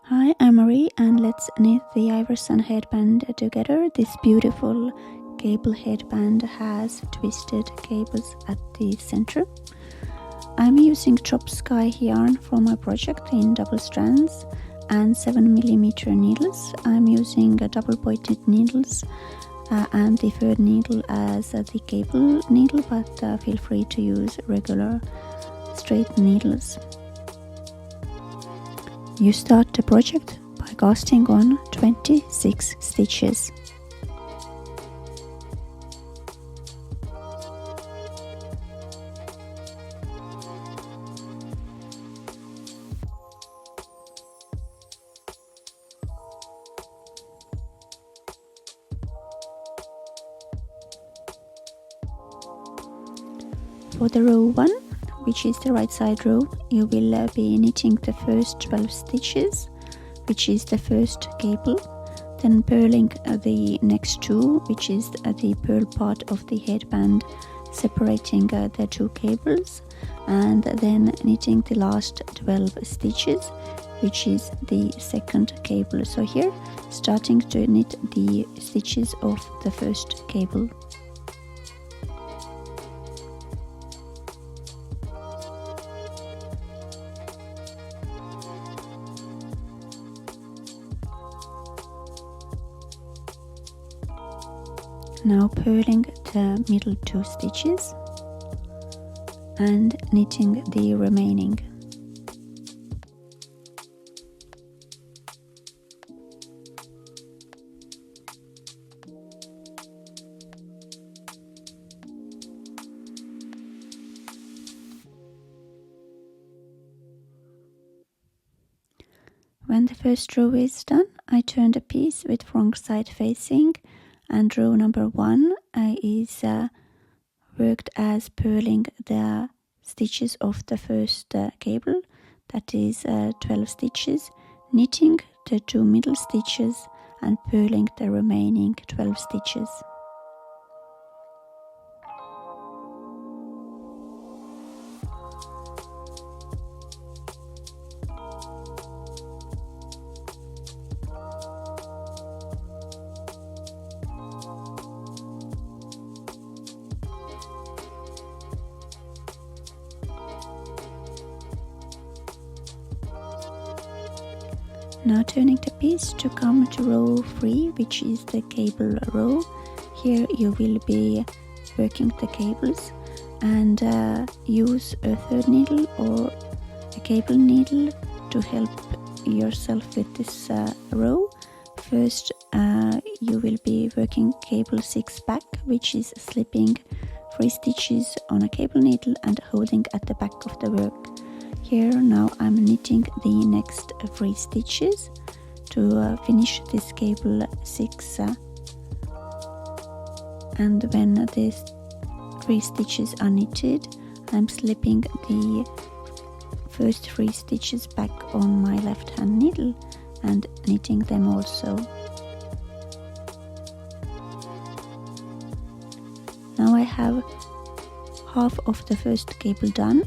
Hi, I'm Marie and let's knit the Iverson headband together. This beautiful cable headband has twisted cables at the center. I'm using Drop Sky yarn for my project in double strands and 7mm needles. I'm using double pointed needles and the third needle as the cable needle, but feel free to use regular straight needles. You start the project by casting on 26 stitches. For the row 1, which is the right side row, you will be knitting the first 12 stitches, which is the first cable, then purling the next 2, which is the purl part of the headband, separating the 2 cables, and then knitting the last 12 stitches, which is the second cable. So here, starting to knit the stitches of the first cable. Now purling the middle 2 stitches and knitting the remaining. When the first row is done, I turn the piece with wrong side facing, and row number 1 is worked as purling the stitches of the first cable, that is 12 stitches, knitting the 2 middle stitches and purling the remaining 12 stitches. Now turning the piece to come to row 3, which is the cable row. Here you will be working the cables and use a third needle or a cable needle to help yourself with this row. First you will be working cable 6 back, which is slipping 3 stitches on a cable needle and holding at the back of the work. Here now I'm knitting the next 3 stitches to finish this cable 6, and when these 3 stitches are knitted, I'm slipping the first 3 stitches back on my left hand needle and knitting them also. Now I have half of the first cable done,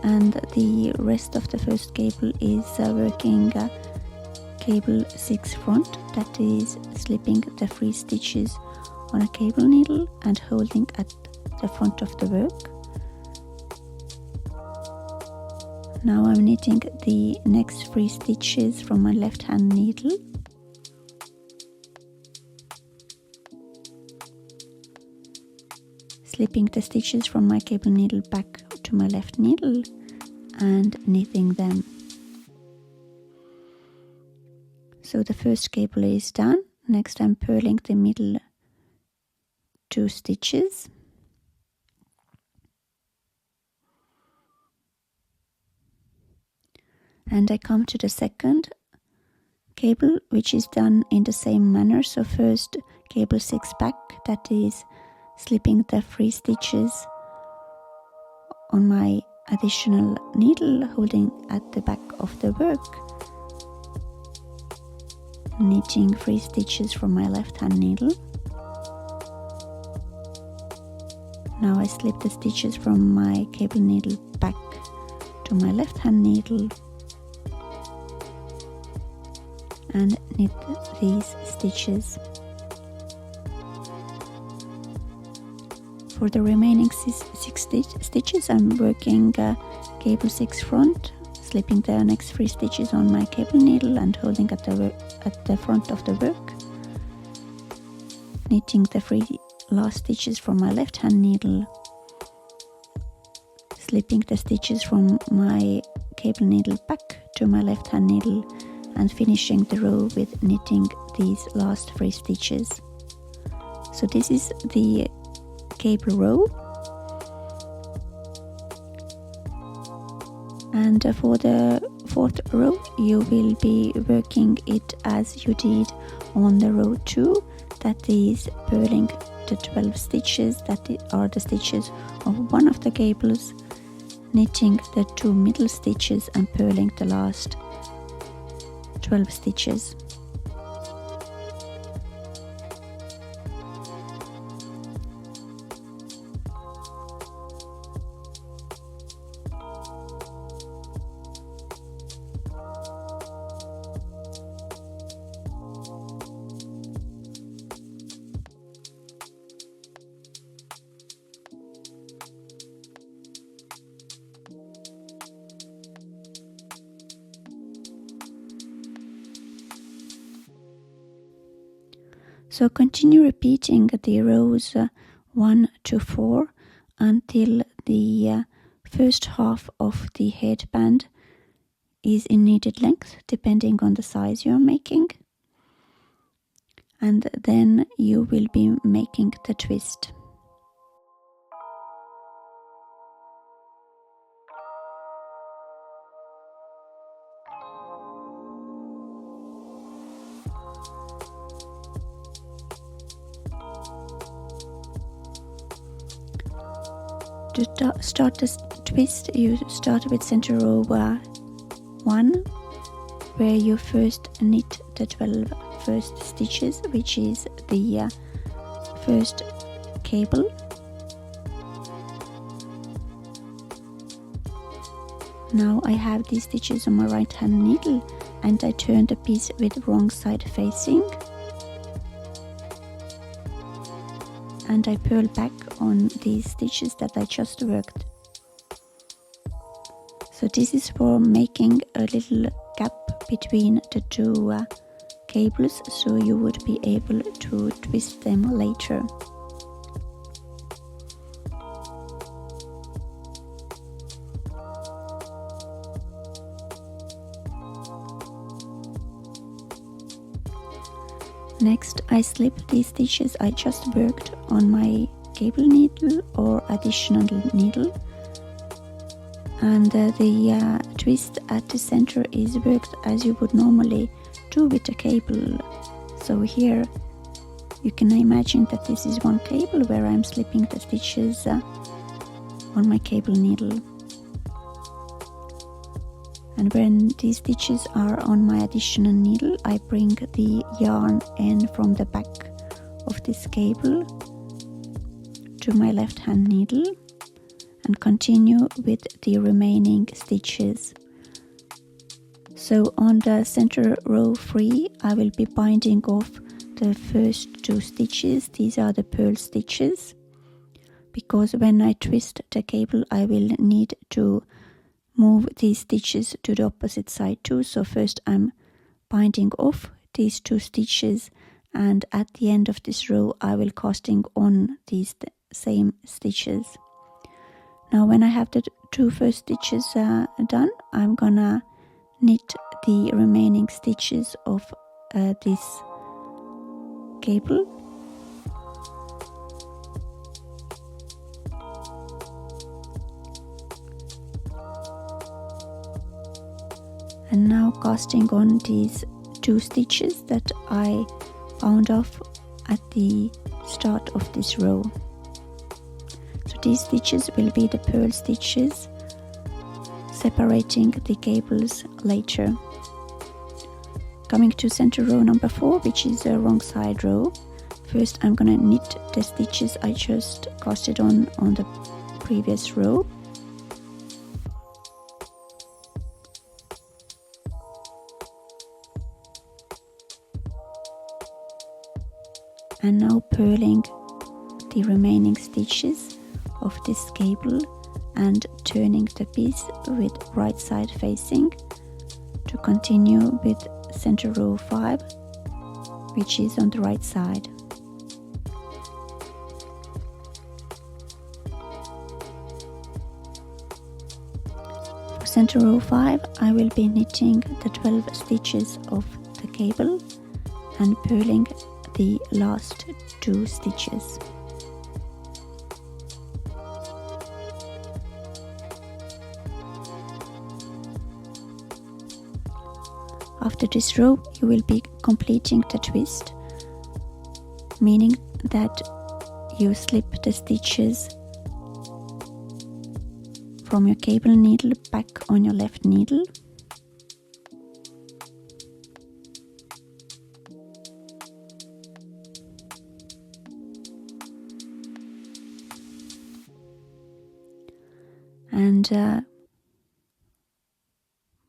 and the rest of the first cable is working cable 6 front, that is slipping the 3 stitches on a cable needle and holding at the front of the work. Now I'm knitting the next 3 stitches from my left hand needle. Slipping the stitches from my cable needle back to my left needle and knitting them. So the first cable is done. Next I'm purling the middle 2 stitches. And I come to the second cable, which is done in the same manner. So first cable 6 back, that is slipping the 3 stitches on my additional needle, holding at the back of the work, knitting 3 stitches from my left hand needle. Now I slip the stitches from my cable needle back to my left hand needle and knit these stitches. For the remaining six stitches I'm working cable 6 front, slipping the next 3 stitches on my cable needle and holding at the front of the work, knitting the 3 last stitches from my left hand needle, slipping the stitches from my cable needle back to my left hand needle, and finishing the row with knitting these last 3 stitches. So this is the cable row, and for the 4th row you will be working it as you did on the row 2, that is purling the 12 stitches that are the stitches of one of the cables, knitting the 2 middle stitches and purling the last 12 stitches. So continue repeating the rows 1 to 4 until the first half of the headband is in needed length, depending on the size you are making. And then you will be making the twist. To start the twist, you start with center row 1, where you first knit the 12 first stitches, which is the first cable. Now I have these stitches on my right hand needle, and I turn the piece with wrong side facing, and I purl back on these stitches that I just worked. So this is for making a little gap between the 2 cables, so you would be able to twist them later. Next, I slip these stitches I just worked on my cable needle or additional needle, and the twist at the center is worked as you would normally do with a cable. So here you can imagine that this is one cable where I'm slipping the stitches on my cable needle. And when these stitches are on my additional needle, I bring the yarn end from the back of this cable to my left hand needle and continue with the remaining stitches. So on the center row 3, I will be binding off the first 2 stitches. These are the purl stitches, because when I twist the cable I will need to move these stitches to the opposite side too. So first I'm binding off these 2 stitches, and at the end of this row I will casting on these same stitches. Now when I have the 2 first stitches done, I'm gonna knit the remaining stitches of this cable. And now casting on these 2 stitches that I bound off at the start of this row. So these stitches will be the purl stitches, separating the cables later. Coming to center row number 4, which is a wrong side row. First I'm gonna knit the stitches I just casted on the previous row. and now purling the remaining stitches of this cable and turning the piece with right side facing to continue with center row 5, which is on the right side. For center row 5 I will be knitting the 12 stitches of the cable and purling the last 2 stitches. After this row you will be completing the twist, meaning that you slip the stitches from your cable needle back on your left needle. And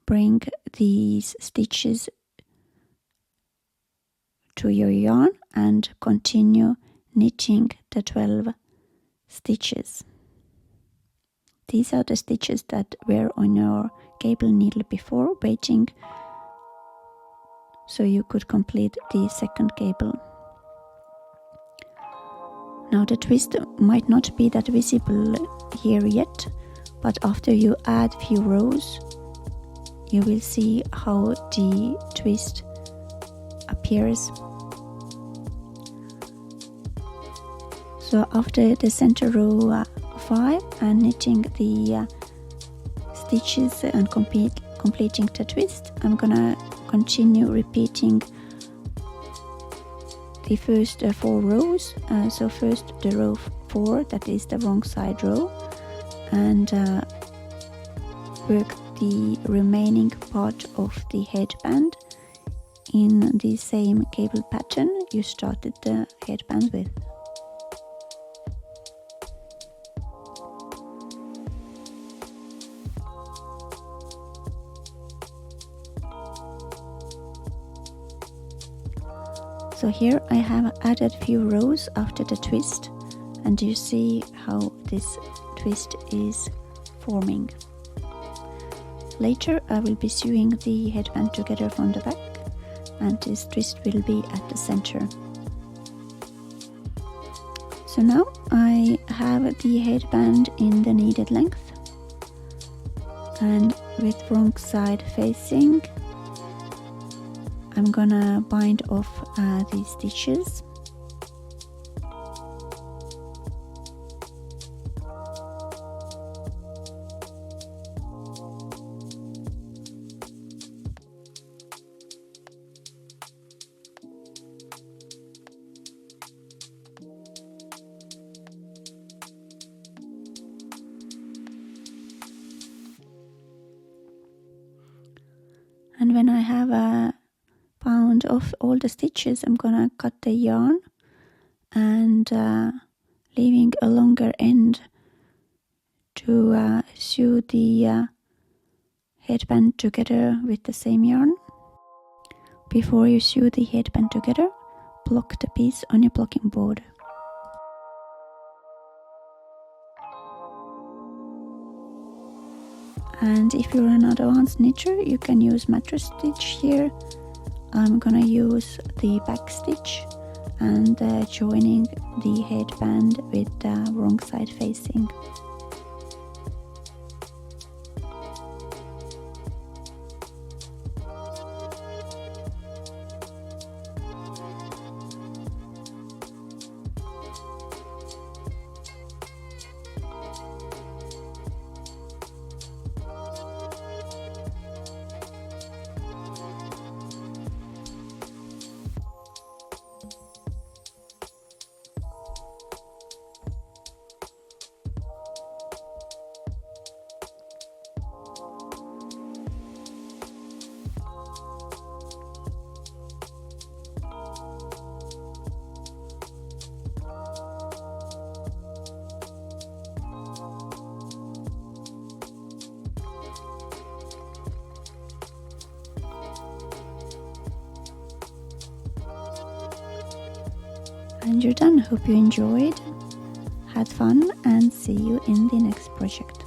bring these stitches to your yarn and continue knitting the 12 stitches. These are the stitches that were on your cable needle before, waiting so you could complete the second cable. Now the twist might not be that visible here yet, but after you add few rows you will see how the twist appears. So after the center row 5 and knitting the stitches and completing the twist, I'm gonna continue repeating the first 4 rows. So first the row 4, that is the wrong side row, and work the remaining part of the headband in the same cable pattern you started the headband with. So here I have added few rows after the twist, and you see how this twist is forming. Later I will be sewing the headband together from the back, and this twist will be at the center. So now I have the headband in the needed length, and with wrong side facing I'm gonna bind off these stitches. And when I have bound off all the stitches, I'm gonna cut the yarn and leaving a longer end to sew the headband together with the same yarn. Before you sew the headband together, block the piece on your blocking board. And if you're an advanced knitter, you can use mattress stitch here. I'm gonna use the back stitch and joining the headband with the wrong side facing. And you're done. Hope you enjoyed, had fun, and see you in the next project.